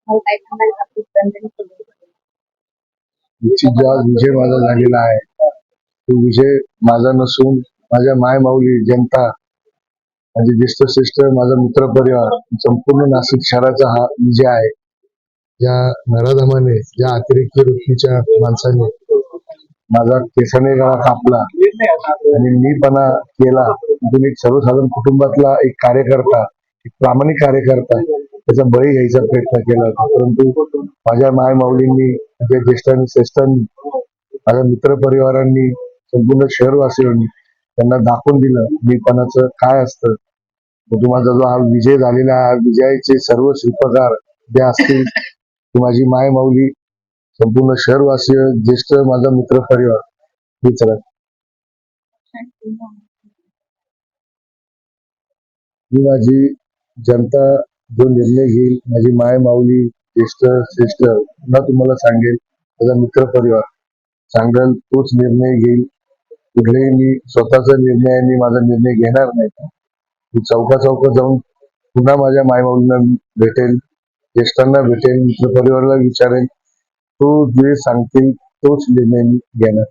भाऊ काय सांगाल आपली रंजनी सोबत? निश्चित जो आज विजय माझा झालेला आहे तो विजय माझा नसून माझ्या माय माऊली जनता म्हणजे ज्येष्ठ श्रेष्ठ माझा मित्र परिवार संपूर्ण नाशिक शहराचा हा विजय आहे. ज्या नराधमाने ज्या अतिरेकी वृत्तीच्या माणसाने माझा केसाने गळा कापला आणि मीपणा केला, तुम्ही सर्वसाधारण कुटुंबातला एक कार्यकर्ता, एक प्रामाणिक कार्यकर्ता त्याचा बळी घ्यायचा प्रयत्न केला होता. परंतु माझ्या माय माऊलींनी, माझ्या ज्येष्ठांनी श्रेष्ठांनी, माझ्या मित्र परिवारांनी, संपूर्ण शहरवासियांनी त्यांना दाखवून दिलं मीपणाचं काय असतं. माझा जो हा विजय झालेला आहे, विजयाचे सर्व शिल्पकार जे असतील ती माझी माय माऊली, संपूर्ण शहरवासीय, ज्येष्ठ माझा मित्र परिवार हीच ही माझी जनता जो निर्णय घेईल, माझी माय माऊली, ज्येष्ठ श्रेष्ठ पुन्हा तुम्हाला सांगेल, माझा मित्र परिवार सांगेल तोच निर्णय घेईल. कुठलेही मी स्वतःचा निर्णयाने माझा निर्णय घेणार नाही. मी चौका जाऊन पुन्हा माझ्या मायमाऊलींना भेटेल, ज्येष्ठांना भेटेल, मित्र परिवाराला विचारेल, तो जे सांगतील तोच निर्णय मी घेणार.